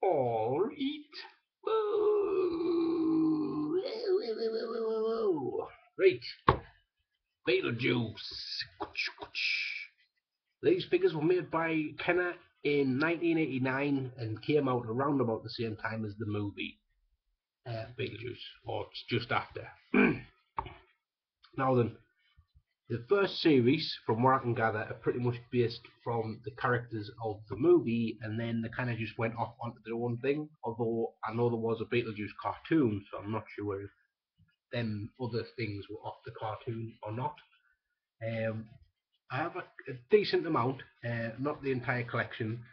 All eat. Whoa. Right, Beetlejuice. These figures were made by Kenner in 1989 and came out around about the same time as the movie Beetlejuice, or just after. Now then, the first series, from what I can gather, are pretty much based from the characters of the movie, and then they kind of just went off onto their own thing. Although I know there was a Beetlejuice cartoon, so I'm not sure if them other things were off the cartoon or not. Um, I have a decent amount, not the entire collection,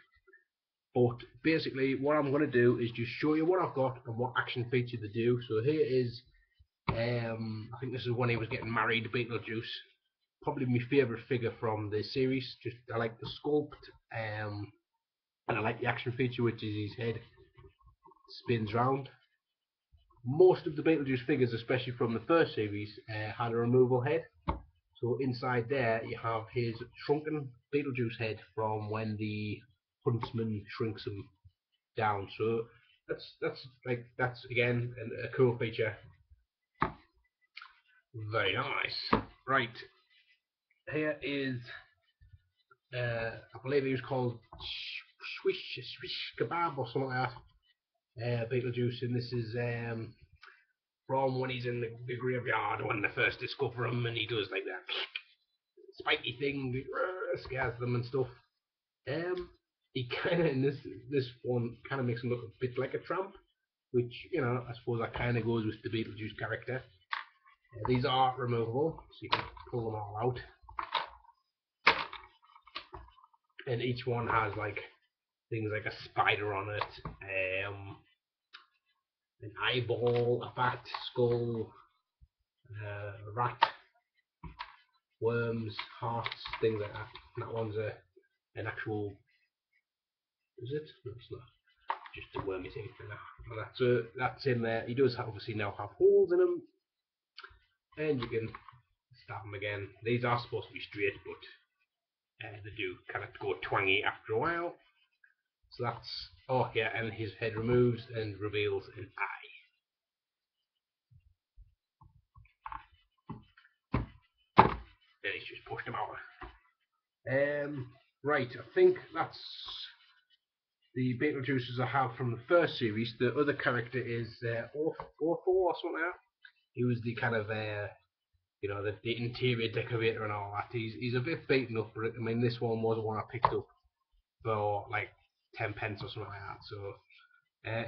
but basically what I'm going to do is just show you what I've got and what action feature they do. So here is, I think this is when he was getting married, Beetlejuice. Probably my favourite figure from the series. Just I like the sculpt, and I like the action feature, which is his head spins round. Most of the Beetlejuice figures, especially from the first series, had a removable head. So inside there you have his shrunken Beetlejuice head from when the huntsman shrinks him down. So that's again a cool feature. Very nice. Right, here is I believe he was called Swish Kebab or something like that. Beetlejuice, and this is from when he's in the graveyard when they first discover him, and he does like that spiky thing, scares them and stuff. He kind of in this one kind of makes him look a bit like a tramp, which I suppose that kind of goes with the Beetlejuice character. These are removable, so you can pull them all out, and each one has like things like a spider on it, an eyeball, a bat, skull, a rat, worms, hearts, things like that. And that one's an actual. Is it? No, it's not. Just a wormy thing. So that's in there. He does obviously now have holes in them, and you can stab them again. These are supposed to be straight, but they do kind of go twangy after a while. So that's yeah, and his head removes and reveals an eye. Then he's just pushed him out. Right, I think that's the Beetlejuices I have from the first series. The other character is Ortho or something like that. He was the kind of the interior decorator and all that. He's a bit beaten up, but I mean this one was one I picked up for like 10p or something like that. So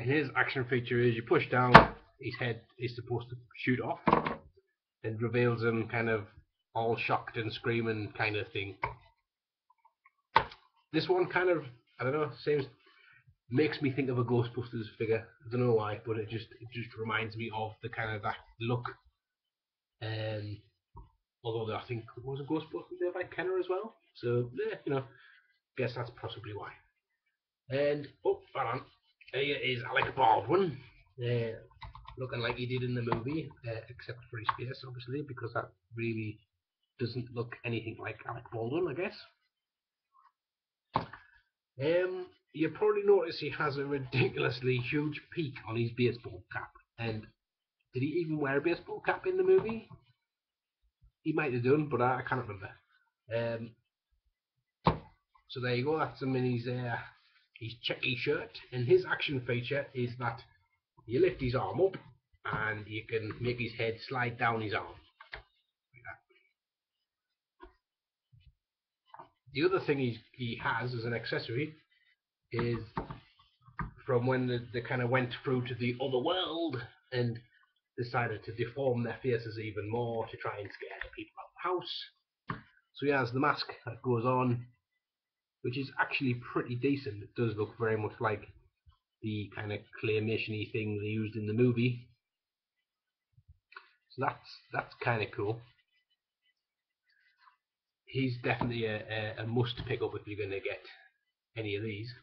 his action feature is you push down, his head is supposed to shoot off, and reveals him kind of all shocked and screaming kind of thing. This one kind of, I don't know, makes me think of a Ghostbusters figure. I don't know why, but it just reminds me of the kind of that look. Although I think it was a Ghostbusters there by Kenner as well. So yeah, guess that's possibly why. And hold on, here is Alec Baldwin, looking like he did in the movie, except for his face, obviously, because that really doesn't look anything like Alec Baldwin, I guess. You probably notice he has a ridiculously huge peak on his baseball cap. And did he even wear a baseball cap in the movie? He might have done, but I can't remember. So there you go. That's him in his checky shirt. And his action feature is that you lift his arm up, and you can make his head slide down his arm. Like that. The other thing he has as an accessory is from when they kind of went through to the other world and decided to deform their faces even more to try and scare the people out of the house. So he has the mask that goes on, which is actually pretty decent. It does look very much like the kind of claymation-y thing they used in the movie. So that's kind of cool. He's definitely a must pick up if you're going to get any of these.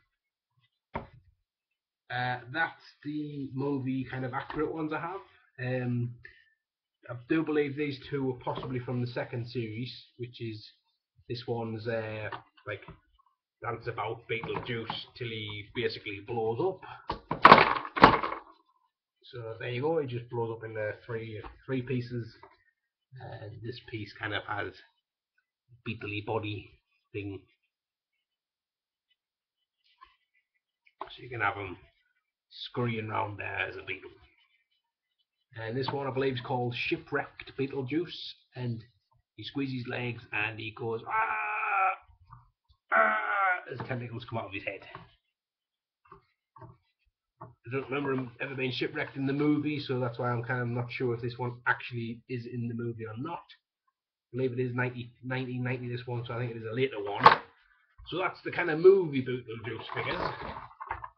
That's the movie kind of accurate ones I have. I do believe these two were possibly from the second series, which is this one's like dance about Beetlejuice till he basically blows up. So there you go, he just blows up into three pieces, and this piece kind of has beetly body thing, so you can have him scurrying around there as a beetle. And this one I believe is called Shipwrecked Beetlejuice, and he squeezes his legs and he goes ah, ah, as tentacles come out of his head. I don't remember him ever being shipwrecked in the movie, so that's why I'm kind of not sure if this one actually is in the movie or not. I believe it is 1990 this one, so I think it is a later one. So that's the kind of movie Beetlejuice figures.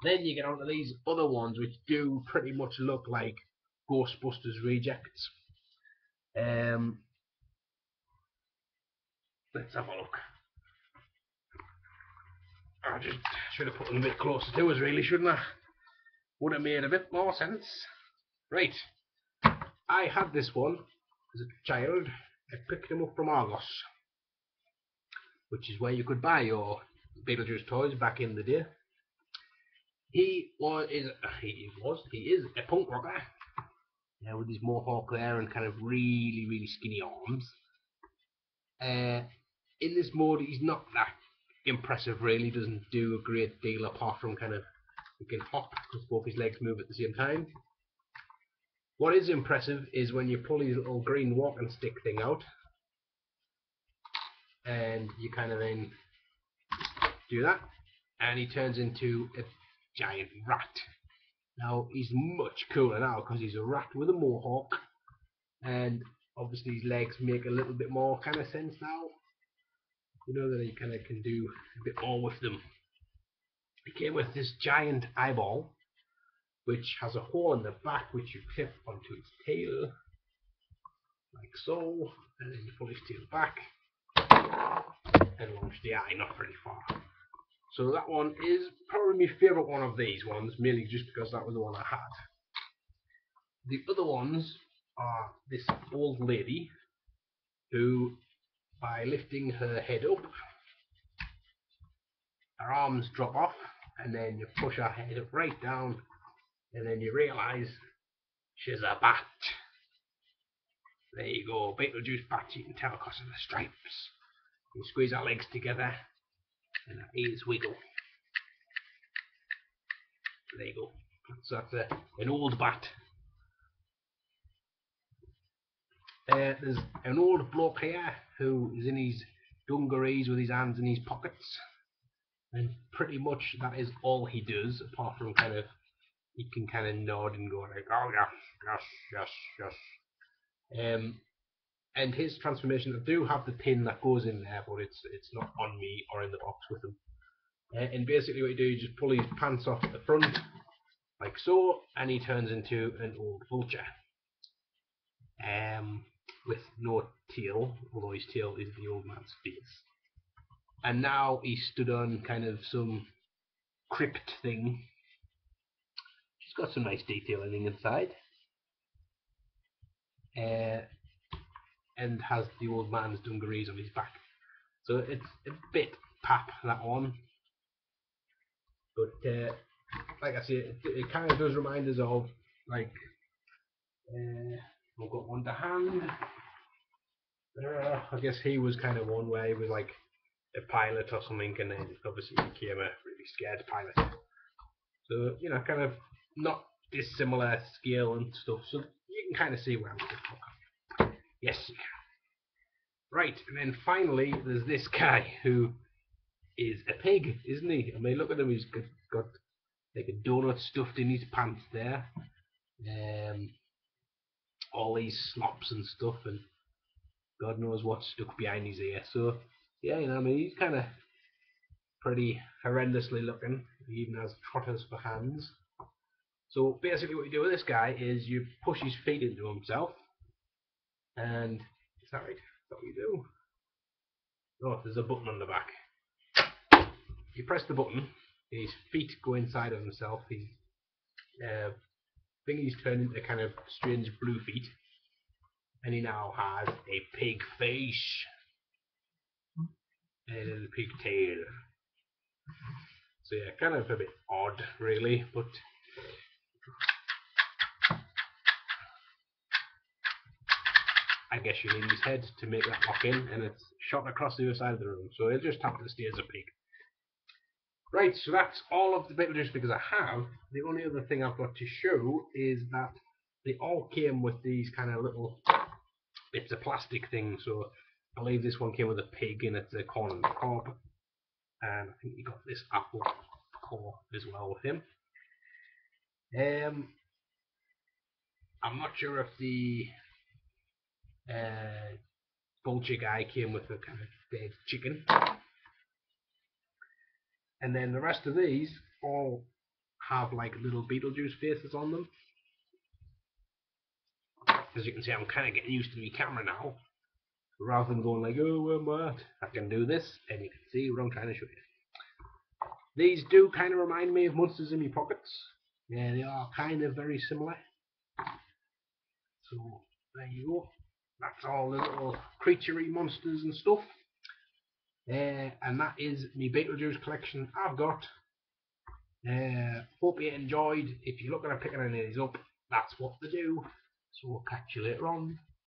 Then you get onto these other ones which do pretty much look like Ghostbusters rejects. Let's have a look. I just should have put them a bit closer to us really, shouldn't I? Would have made a bit more sense. Right. I had this one as a child. I picked him up from Argos, which is where you could buy your Beetlejuice toys back in the day. He is a punk rocker, with his mohawk there and kind of really skinny arms. In this mode, he's not that impressive really. Doesn't do a great deal apart from kind of he can hop because both his legs move at the same time. What is impressive is when you pull his little green walking stick thing out, and you kind of then do that, and he turns into a giant rat. Now he's much cooler now because he's a rat with a mohawk, and obviously his legs make a little bit more kind of sense now. You know that he kind of can do a bit more with them. He came with this giant eyeball, which has a hole in the back which you clip onto its tail, like so, and then you pull his tail back and launch the eye not very far. So that one is probably my favourite one of these ones, merely just because that was the one I had. The other ones are this old lady who, by lifting her head up, her arms drop off, and then you push her head up right down, and then you realise she's a bat. There you go, Beetlejuice bat, you can tell because of the stripes. You squeeze her legs together, and her ears wiggle. There you go. So that's an old bat. There's an old bloke here who is in his dungarees with his hands in his pockets, and pretty much that is all he does, apart from kind of he can kind of nod and go like, oh yes. And his transformation, I do have the pin that goes in there, but it's not on me or in the box with him. And basically what you do, you just pull his pants off at the front, like so, and he turns into an old vulture. With no tail, although his tail is the old man's face. And now he's stood on kind of some crypt thing. She's got some nice detailing inside. And has the old man's dungarees on his back. So it's a bit pap, that one. But like I say, it kind of does remind us of, like, we've got one to hand. I guess he was kind of one way with like a pilot or something, and then obviously became a really scared pilot. So, you know, kind of not dissimilar scale and stuff. So you can kind of see where I'm going from. Yes, you can. Right, and then finally there's this guy who is a pig, isn't he? I mean, look at him. He's got like a donut stuffed in his pants there. All these slops and stuff, and God knows what's stuck behind his ear. So, yeah, you know, I mean, he's kind of pretty horrendously looking. He even has trotters for hands. So basically what you do with this guy is you push his feet into himself, and is that right? Is that what you do? Oh, there's a button on the back. You press the button, his feet go inside of himself, his thingies turn into kind of strange blue feet, and he now has a pig face and a pig tail. So yeah, kind of a bit odd, really, but I guess you need his head to make that lock in, and it's shot across the other side of the room, so he'll just have to stay as a pig. Right, so that's all of the Beetlejuice figures I have. The only other thing I've got to show is that they all came with these kind of little bits of plastic things. So I believe this one came with a pig and it's a corn on the cob. And I think you got this apple core as well with him. I'm not sure if the vulture guy came with a kind of dead chicken. And then the rest of these all have like little Beetlejuice faces on them. As you can see, I'm kind of getting used to my camera now. Rather than going like, oh, where am I at? I can do this, and you can see what I'm trying to show you. These do kind of remind me of Monsters in My Pockets. Yeah, they are kind of very similar. So, there you go. That's all the little creaturey monsters and stuff. And that is my Beetlejuice collection I've got. Hope you enjoyed. If you're looking at picking any of these up, that's what to do. So we'll catch you later on.